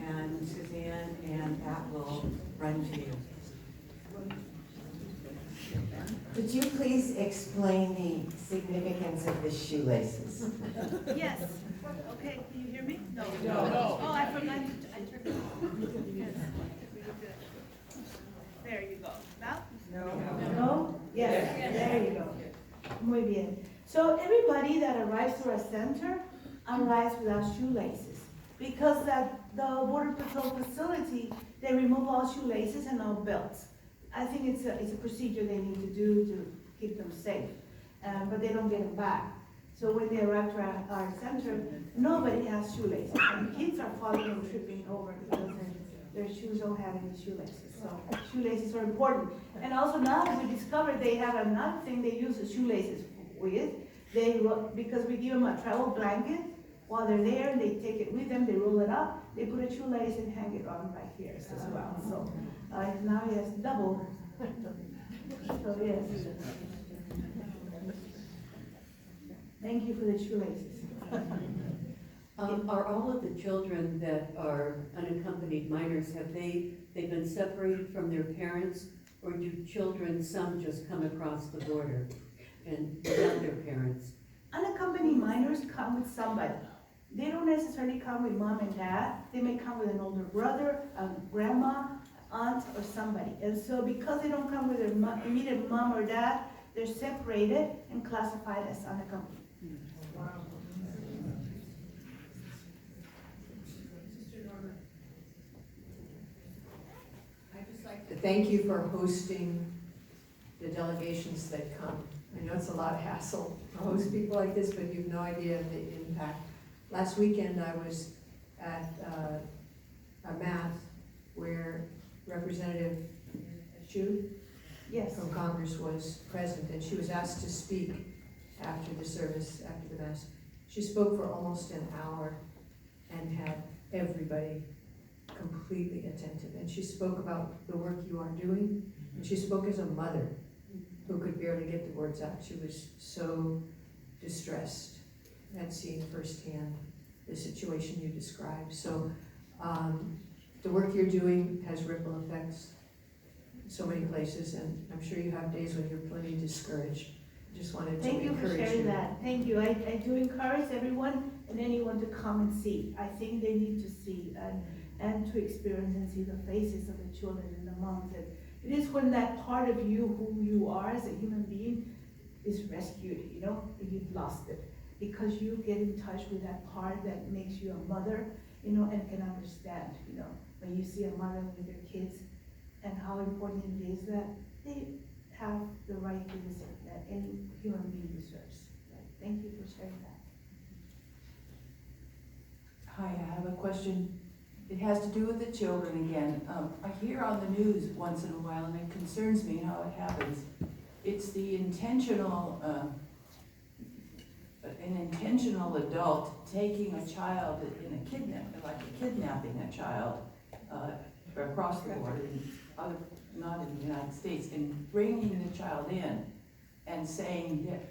and Suzanne and Pat will run to you. Could you please explain the significance of the shoelaces? Yes. Okay, can you hear me? No. No. Oh, I forgot. I turned it off. Yes. There you go. Now? No? Yes, there you go. Muy bien. So everybody that arrives to our center arrives without shoelaces. Because at the Border Patrol facility, they remove all shoelaces and all belts. I think it's a procedure they need to do to keep them safe, but they don't get them back. So when they arrive to our center, nobody has shoelaces. And kids are falling and tripping over because their shoes don't have any shoelaces. So shoelaces are important. And also now we discovered they have another thing they use the shoelaces with. Because we give them a travel blanket while they're there, and they take it with them, they roll it up, they put a shoelace and hang it on right here as well. So now he has double. So yes. Thank you for the shoelaces. Are all of the children that are unaccompanied minors, have they been separated from their parents? Or do children, some just come across the border and without their parents? Unaccompanied minors come with somebody. They don't necessarily come with mom and dad. They may come with an older brother, a grandma, aunt, or somebody. And so because they don't come with their immediate mom or dad, they're separated and classified as unaccompanied. Wow. I'd just like to thank you for hosting the delegations that come. I know it's a lot of hassle to host people like this, but you have no idea of the impact. Last weekend I was at a mass where Representative Shu Yes. from Congress was present, and she was asked to speak after the service, after the mass. She spoke for almost an hour and had everybody completely attentive. And she spoke about the work you are doing, and she spoke as a mother who could barely get the words out. She was so distressed and seeing firsthand the situation you described. So the work you're doing has ripple effects in so many places, and I'm sure you have days when you're plenty discouraged. Just wanted to Thank you for encourage sharing you. that. Thank you. I do encourage everyone and anyone to come and see. I think they need to see and to experience and see the faces of the children and the moms. And it is when that part of you, who you are as a human being, is rescued, you know, if you've lost it. Because you get in touch with that part that makes you a mother, you know, and can understand, you know, when you see a mother with their kids and how important it is that they have the right to visit that any human being deserves. Thank you for sharing that. Hi, I have a question. It has to do with the children again. I hear on the news once in a while, and it concerns me how it happens. It's the intentional, an intentional adult taking a child in a kidnapping a child across the border, not in the United States, and bringing the child in and saying that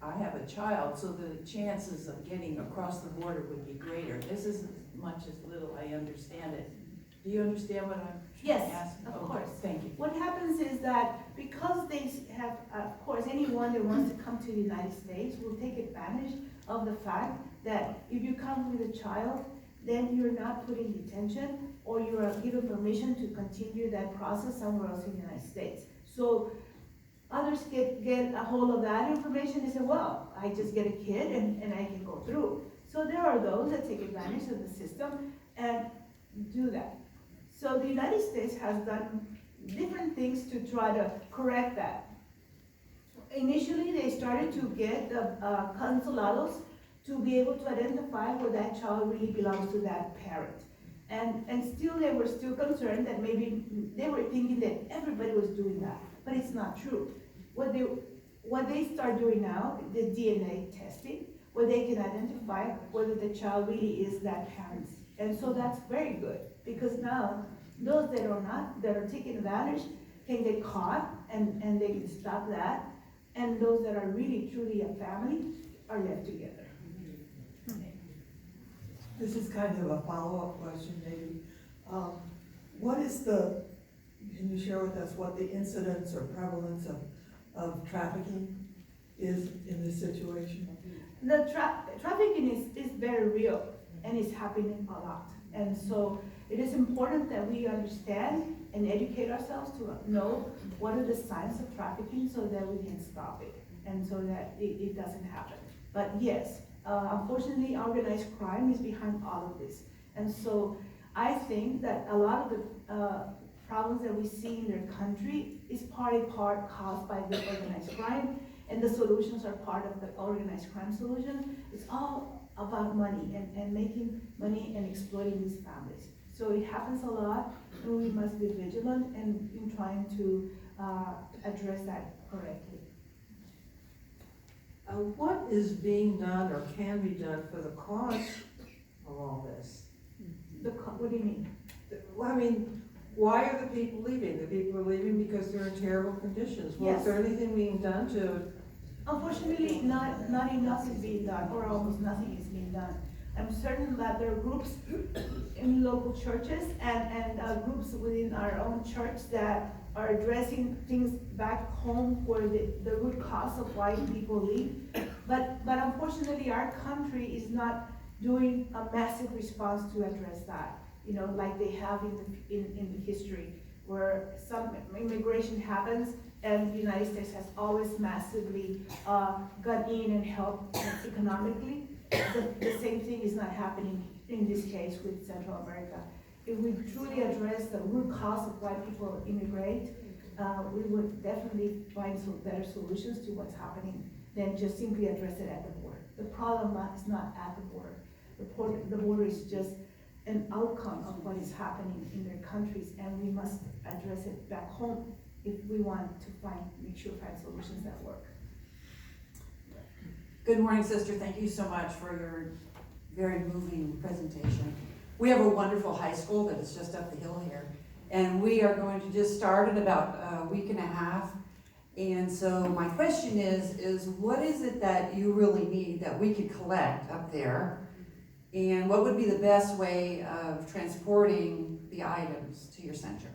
I have a child, so the chances of getting across the border would be greater. This is as much as little I understand it. Do you understand what I'm trying to ask? Yes, of Okay, course. thank you. What happens is that because they have, of course, anyone that wants to come to the United States will take advantage of the fact that if you come with a child, then you're not put in detention, or you are given permission to continue that process somewhere else in the United States. So others get a hold of that information and say, well, I just get a kid and I can go through. So there are those that take advantage of the system and do that. So the United States has done different things to try to correct that. Initially, they started to get the consulados to be able to identify where that child really belongs to that parent. And still, they were still concerned that maybe they were thinking that everybody was doing that, but it's not true. What they start doing now, the DNA testing, where they can identify whether the child really is that parent's. And so that's very good, because now those that are taking advantage can get caught and they can stop that. And those that are really truly a family are left together. This is kind of a follow-up question, maybe. What is can you share with us what the incidence or prevalence of trafficking is in this situation? The trafficking is very real and it's happening a lot. And so it is important that we understand and educate ourselves to know what are the signs of trafficking so that we can stop it and so that it doesn't happen. But yes, unfortunately, organized crime is behind all of this. And so I think that a lot of the problems that we see in their country is part caused by the organized crime, and the solutions are part of the organized crime solution. It's all about money and making money and exploiting these families. So it happens a lot, and we must be vigilant in trying to address that correctly. What is being done or can be done for the cause of all this? What do you mean? Well, I mean, why are the people leaving? The people are leaving because they're in terrible conditions. Well, Yes. is there anything being done to? Unfortunately, not enough is being done, or almost nothing is being done. I'm certain that there are groups in local churches and groups within our own church that are addressing things back home where the root cause of why people leave. But unfortunately, our country is not doing a massive response to address that, like they have in the history, where some immigration happens and the United States has always massively gone in and helped economically. The same thing is not happening in this case with Central America. If we truly address the root cause of why people immigrate, we would definitely find some better solutions to what's happening than just simply address it at the border. The problem is not at the border. The border is just an outcome of what is happening in their countries, and we must address it back home if we want to find solutions that work. Good morning, sister. Thank you so much for your very moving presentation. We have a wonderful high school that is just up the hill here, and we are going to just start in about a week and a half. And so my question is what is it that you really need that we could collect up there? And what would be the best way of transporting the items to your center?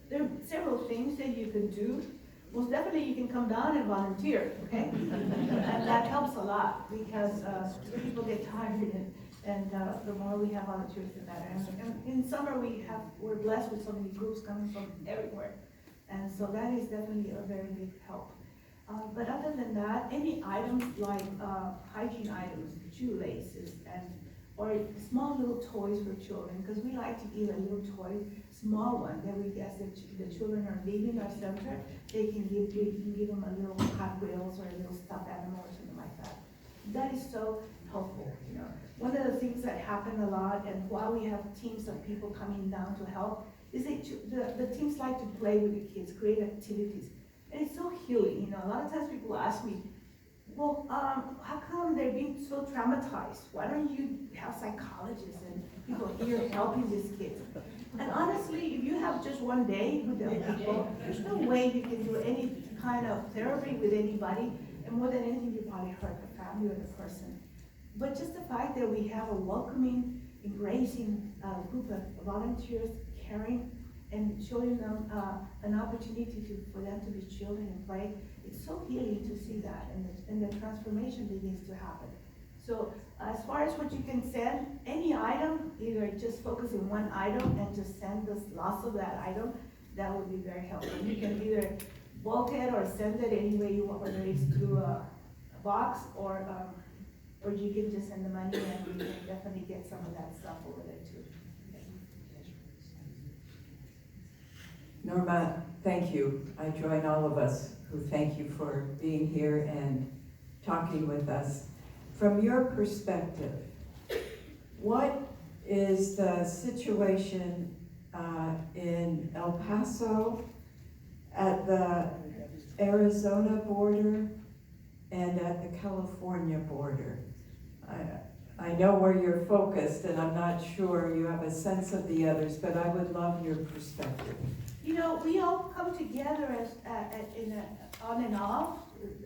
There are several things that you can do. Most definitely you can come down and volunteer, okay? And that helps a lot because people get tired and the more we have volunteers, the better. And in summer we're blessed with so many groups coming from everywhere. And so that is definitely a very big help. But other than that, any items like hygiene items, shoelaces, or small little toys for children, because we like to give a little toy, small one, that we guess that the children are leaving our center, we can give them a little Hot Wheels or a little stuffed animal or something like that. That is so helpful, One of the things that happen a lot, and why we have teams of people coming down to help, is that the teams like to play with the kids, create activities. And it's so healing, A lot of times people ask me, well, how come they're being so traumatized? Why don't you have psychologists and people here helping these kids? And honestly, if you have just one day with the people, there's no way you can do any kind of therapy with anybody, and more than anything, you probably hurt the family or the person. But just the fact that we have a welcoming, embracing group of volunteers, caring, and showing them an opportunity for them to be children and play, it's so healing to see that, and the transformation begins to happen. So as far as what you can send, any item, either just focus on one item and just send the loss of that item, that would be very helpful. You can either bulk it or send it any way you want, whether it's through a box or you can just send the money, and we can definitely get some of that stuff over there too. Norma, thank you. I join all of us who thank you for being here and talking with us. From your perspective, what is the situation in El Paso, at the Arizona border, and at the California border? I know where you're focused, and I'm not sure you have a sense of the others, but I would love your perspective. We all come together on and off.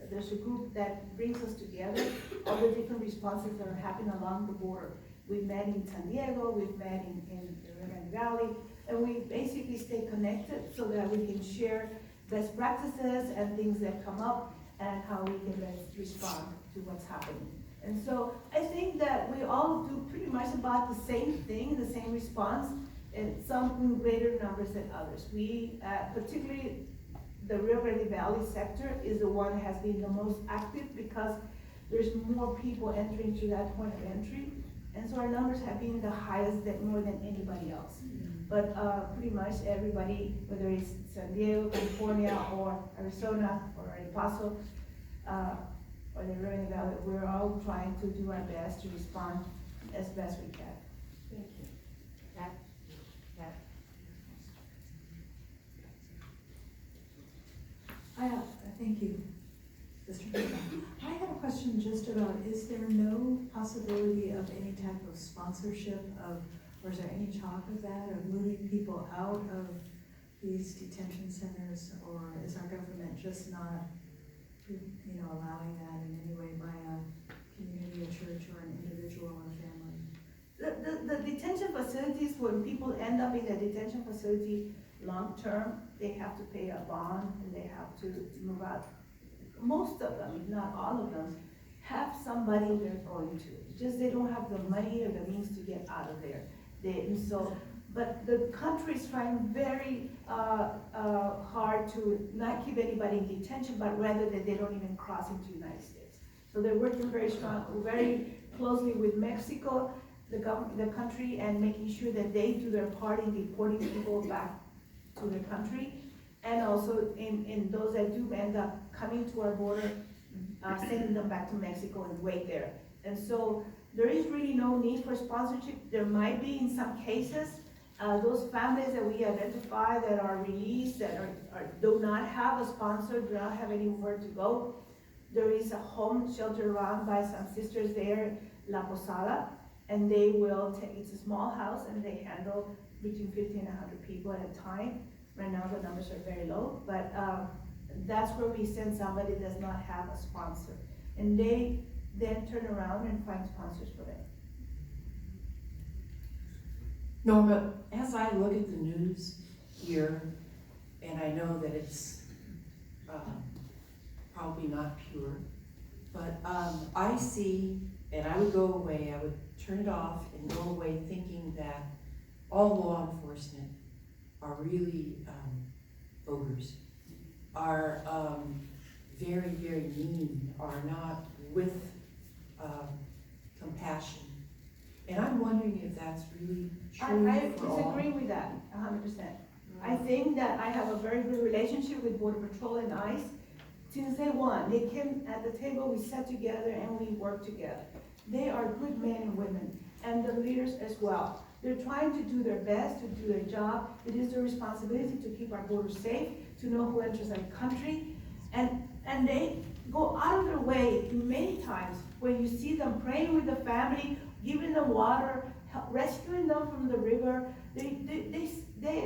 There's a group that brings us together, all the different responses that are happening along the border. We've met in San Diego, we've met in the Rio Grande Valley, and we basically stay connected so that we can share best practices and things that come up and how we can best respond to what's happening. And so I think that we all do pretty much about the same thing, the same response, and some in greater numbers than others. We, particularly the Rio Grande Valley sector is the one that has been the most active because there's more people entering through that point of entry. And so our numbers have been the highest more than anybody else. But pretty much everybody, whether it's San Diego, California, or Arizona, or El Paso, or the Rio Grande Valley, we're all trying to do our best to respond as best we can. Thank you. That. Thank you, Mr. Chairman. I have a question just about, is there no possibility of any type of sponsorship of, or is there any talk of that, of moving people out of these detention centers, or is our government just not, allowing that in any way by a community, a church, or an individual or family? The detention facilities, when people end up in a detention facility long-term, they have to pay a bond and they have to move out. Most of them, if not all of them, have somebody they're going to. It's just they don't have the money or the means to get out of there. But the country is trying very hard to not keep anybody in detention, but rather that they don't even cross into the United States. So they're working very closely with Mexico, the country, and making sure that they do their part in deporting people back to their country. And also in those that do end up coming to our border, sending them back to Mexico and wait there. And so there is really no need for sponsorship. There might be in some cases, those families that we identify that are released, that do not have a sponsor, do not have anywhere to go. There is a home shelter run by some sisters there, La Posada, and they will take, it's a small house and they handle between 50 and 100 people at a time. Right now the numbers are very low, but that's where we send somebody that does not have a sponsor. And they then turn around and find sponsors for them. Norma, as I look at the news here, and I know that it's probably not pure, but I see, and I would go away, I would turn it off and go away thinking that all law enforcement are really ogres, are very, very mean, are not with compassion. And I'm wondering if that's really true I for all. disagree with that 100%. I think that I have a very good relationship with Border Patrol and ICE. Since day one, they came at the table, we sat together and we worked together. They are good men and women, and the leaders as well. They're trying to do their best, to do their job. It is their responsibility to keep our borders safe, to know who enters our country. And they go out of their way many times when you see them praying with the family, giving them water, rescuing them from the river. They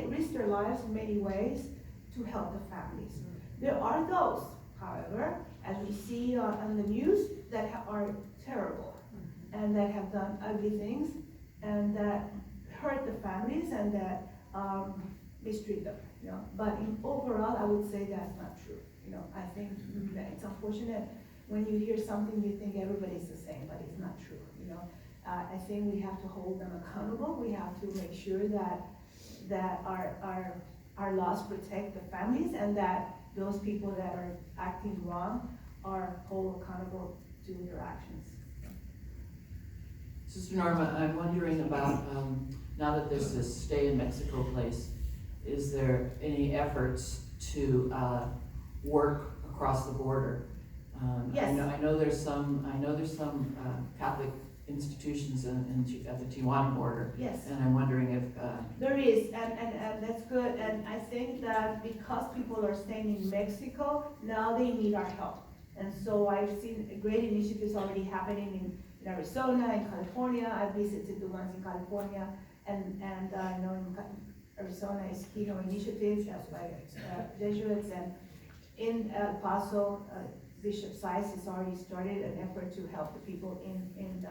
risk their lives in many ways to help the families. There are those, however, as we see on the news, that are terrible and that have done ugly things and that hurt the families and that mistreat them. But overall, I would say that's not true. I think that it's unfortunate when you hear something you think everybody's the same, but it's not true. I think we have to hold them accountable. We have to make sure that our laws protect the families and that those people that are acting wrong are held accountable to their actions. Sister Norma, I'm wondering about, now that there's this stay in Mexico place, is there any efforts to work across the border? Yes. I know there's some Catholic institutions at the Tijuana border. Yes. And I'm wondering if There is, and that's good. And I think that because people are staying in Mexico, now they need our help. And so I've seen great initiatives already happening in Arizona, in California. I've visited the ones in California, and I know in Arizona is Kino Initiatives, that's by Jesuits, and in El Paso, Bishop Saiz has already started an effort to help the people in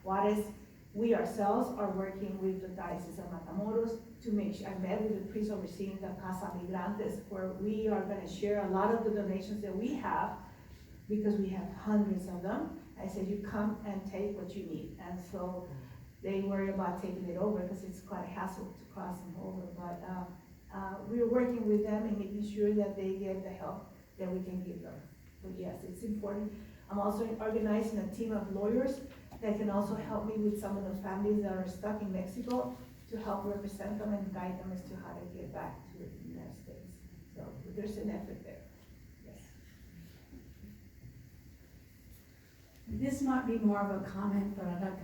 Juarez. we ourselves are working with the Diocese of Matamoros to make sure, I met with the priest overseeing the Casa Migrantes, where we are gonna share a lot of the donations that we have, because we have hundreds of them. I said, you come and take what you need. And so they worry about taking it over because it's quite a hassle to cross them over. But we're working with them and making sure that they get the help that we can give them. But yes, it's important. I'm also organizing a team of lawyers that can also help me with some of the families that are stuck in Mexico to help represent them and guide them as to how to get back to the United States. So there's an effort there. Yes. This might be more of a comment, but I'd like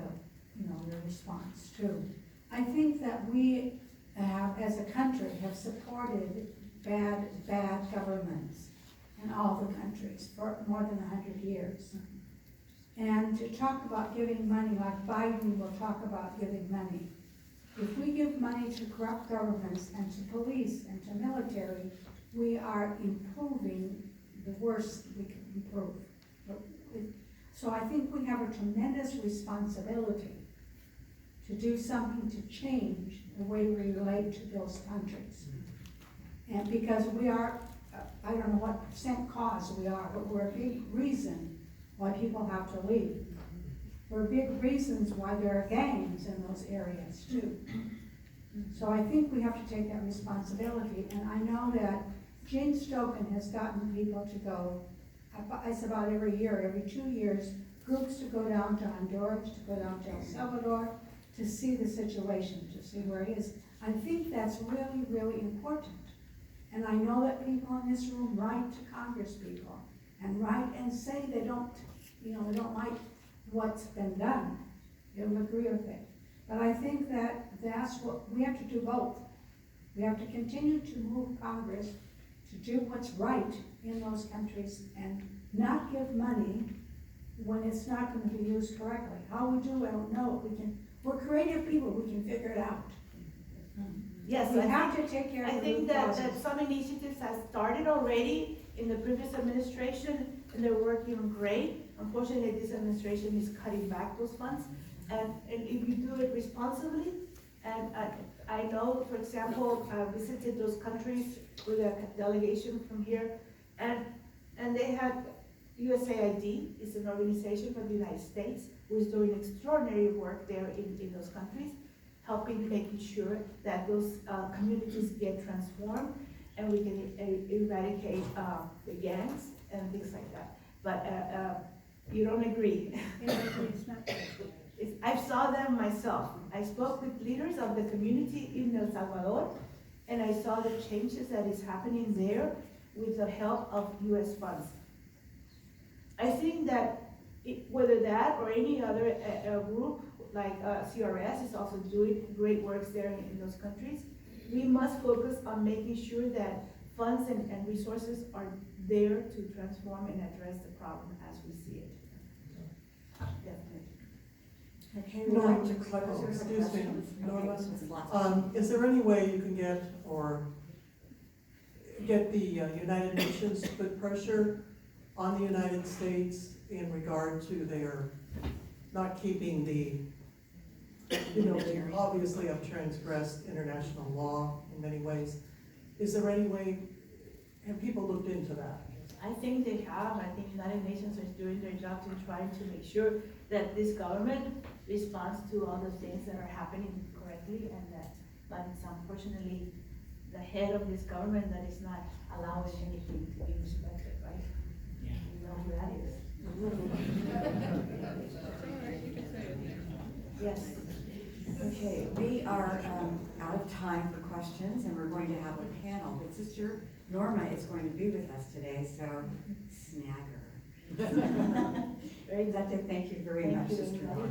your response too. I think that we have, as a country, have supported bad governments in all the countries for more than 100 years. And to talk about giving money, like Biden will talk about giving money. If we give money to corrupt governments and to police and to military, we are improving the worst we can improve. So I think we have a tremendous responsibility to do something to change the way we relate to those countries. And because we are, I don't know what percent cause we are, but we're a big reason why people have to leave. We're big reasons why there are gangs in those areas too. So I think we have to take that responsibility, and I know that Jane Stoken has gotten people to go, it's about every year, every 2 years, groups to go down to Honduras, to go down to El Salvador, to see the situation, to see where it is. I think that's really, really important. And I know that people in this room write to Congress people and write and say they don't like what's been done. They don't agree with it. But I think that that's what, we have to do both. We have to continue to move Congress to do what's right in those countries and not give money when it's not going to be used correctly. How we do, I don't know. We're creative people, we can figure it out. Yes, We have to take care of the I think root that causes. some initiatives have started already in the previous administration, and they're working great. Unfortunately, this administration is cutting back those funds. And if you do it responsibly, and I know, for example, I visited those countries with a delegation from here, and they had USAID, is an organization from the United States, who is doing extraordinary work there in those countries, helping, making sure that those communities get transformed and we can eradicate the gangs and things like that. But you don't agree. I saw them myself. I spoke with leaders of the community in El Salvador, and I saw the changes that is happening there with the help of US funds. I think that whether that or any other group like CRS is also doing great works there in those countries, we must focus on making sure that funds and resources are there to transform and address the problem as we see it. Definitely. Okay, Norma, excuse me, Norma, is there any way you can get the United Nations to put pressure on the United States in regard to their not keeping they obviously have transgressed international law in many ways. Is there any way, have people looked into that? I think they have. I think United Nations is doing their job to try to make sure that this government responds to all the things that are happening correctly, and but it's unfortunately the head of this government that is not allowing anything to be respected, right? Yeah. You know who that is. Yes. Okay, we are out of time for questions, and we're going to have a panel, but Sister Norma is going to be with us today, so snag her. Very glad to thank you very much, Sister Norma.